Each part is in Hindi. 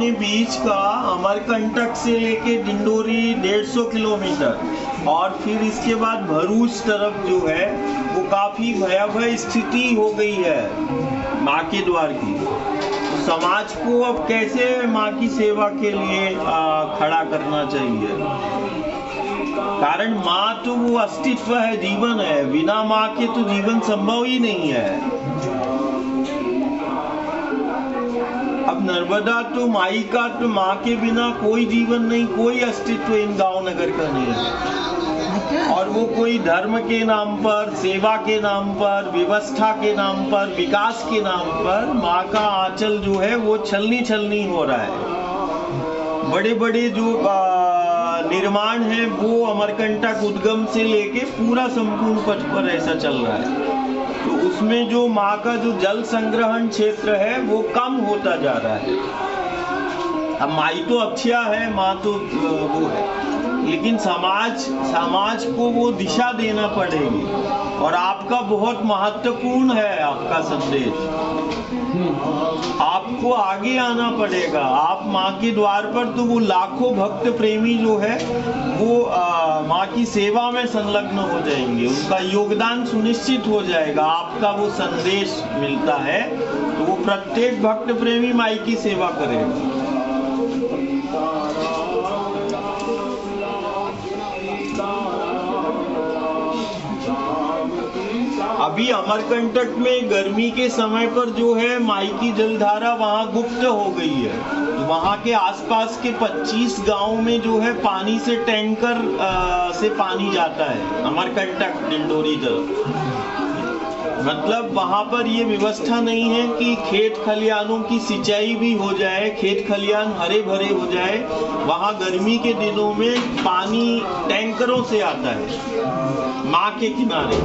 अपने बीच का अमरकंटक से लेके डिंडोरी 150 किलोमीटर और फिर इसके बाद भरूच तरफ जो है वो काफ़ी भयावह स्थिति हो गई है माँ के द्वार की। तो समाज को अब कैसे माँ की सेवा के लिए खड़ा करना चाहिए? कारण माँ तो वो अस्तित्व है, जीवन है, बिना माँ के तो जीवन संभव ही नहीं है। अब नर्मदा तो माई का, तो माँ के बिना कोई जीवन नहीं, कोई अस्तित्व इन गांव नगर का नहीं है। और वो कोई धर्म के नाम पर, सेवा के नाम पर, व्यवस्था के नाम पर, विकास के नाम पर माँ का आंचल जो है वो छलनी हो रहा है। बड़े बड़े जो निर्माण है वो अमरकंटक उद्गम से लेके पूरा संपूर्ण पथ पर ऐसा चल रहा है। तो उसमें जो माँ का जो जल संग्रहण क्षेत्र है वो कम होता जा रहा है। अब माई तो अक्षया है, माँ तो वो है, लेकिन समाज को वो दिशा देना पड़ेगी। और आपका बहुत महत्वपूर्ण है आपका संदेश, आपको आगे आना पड़ेगा। आप माँ के द्वार पर तो वो लाखों भक्त प्रेमी जो है वो माँ की सेवा में संलग्न हो जाएंगे, उनका योगदान सुनिश्चित हो जाएगा। आपका वो संदेश मिलता है तो वो प्रत्येक भक्त प्रेमी माई की सेवा करेगा। अभी अमरकंटक में गर्मी के समय पर जो है माई की जलधारा वहाँ गुप्त हो गई है। वहाँ के आसपास के 25 गांव में जो है पानी से टैंकर से पानी जाता है अमरकंटक डिंडोरी तरफ। मतलब वहाँ पर ये व्यवस्था नहीं है कि खेत खलियानों की सिंचाई भी हो जाए, खेत खलियान हरे भरे हो जाए। वहाँ गर्मी के दिनों में पानी टैंकरों से आता है माँ के किनारे।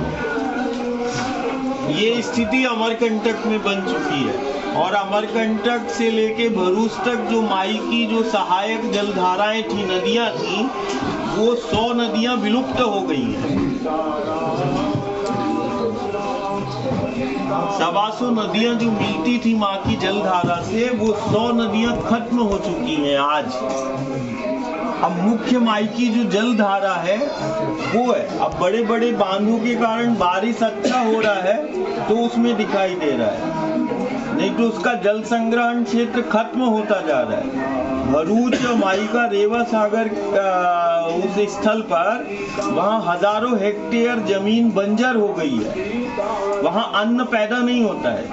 ये स्थिति अमरकंटक में बन चुकी है। और अमरकंटक से लेके भरूच तक जो माई की जो सहायक जलधाराएं थी, नदियां थी, वो 100 नदियां विलुप्त हो गई हैं। 125 नदियां जो मिलती थी माँ की जलधारा से, वो 100 नदियां खत्म हो चुकी हैं आज। अब मुख्य माई की जो जलधारा है वो है, अब बड़े बड़े बांधों के कारण बारिश अच्छा हो रहा है तो उसमें दिखाई दे रहा है, नहीं तो उसका जल संग्रहण क्षेत्र खत्म होता जा रहा है। भरूच माई का रेवा सागर उस स्थल पर वहाँ हजारों हेक्टेयर जमीन बंजर हो गई है, वहाँ अन्न पैदा नहीं होता है।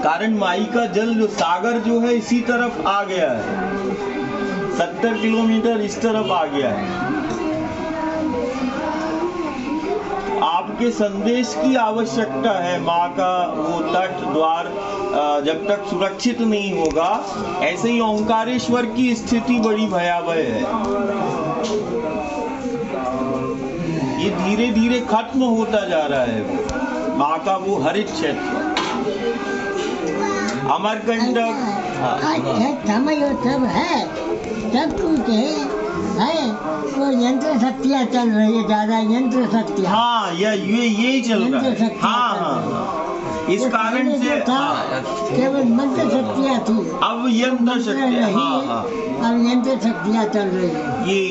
कारण माई का जल जो सागर जो है इसी तरफ आ गया है, 70 किलोमीटर इस तरफ आ गया है। आपके संदेश की आवश्यकता है। माँ का वो तट द्वार जब तक सुरक्षित नहीं होगा, ऐसे ही ओंकारेश्वर की स्थिति बड़ी भयावह है। ये धीरे धीरे खत्म होता जा रहा है माँ का वो हरित क्षेत्र। अमरकंटक सब है, सब कुछ है, वो यंत्र शक्तियाँ चल रही है, ज्यादा यंत्र शक्तियाँ। हाँ, यही चल रहा है। हाँ, इस कारण से केवल मंत्र शक्तियाँ थी, अब यंत्र शक्तियाँ। हाँ, अब यंत्र शक्तियाँ चल रही है। ये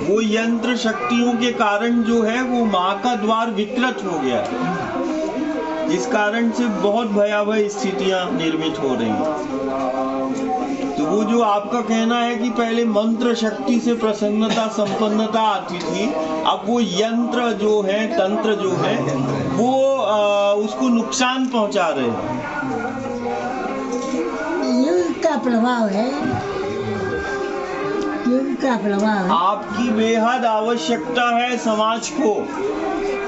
वो यंत्र शक्तियों के कारण जो है वो माँ का द्वार विकृत हो गया है, जिस कारण से बहुत भयावह स्थितियां निर्मित हो रही हैं। तो वो जो आपका कहना है कि पहले मंत्र शक्ति से प्रसन्नता संपन्नता आती थी, अब वो यंत्र जो है, तंत्र जो है, वो उसको नुकसान पहुंचा रहे हैं। युग का प्रभाव है, युग का प्रभाव है। आपकी बेहद आवश्यकता है समाज को।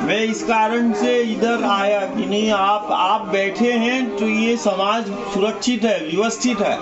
मैं इस कारण से इधर आया कि नहीं, आप बैठे हैं तो ये समाज सुरक्षित है, व्यवस्थित है।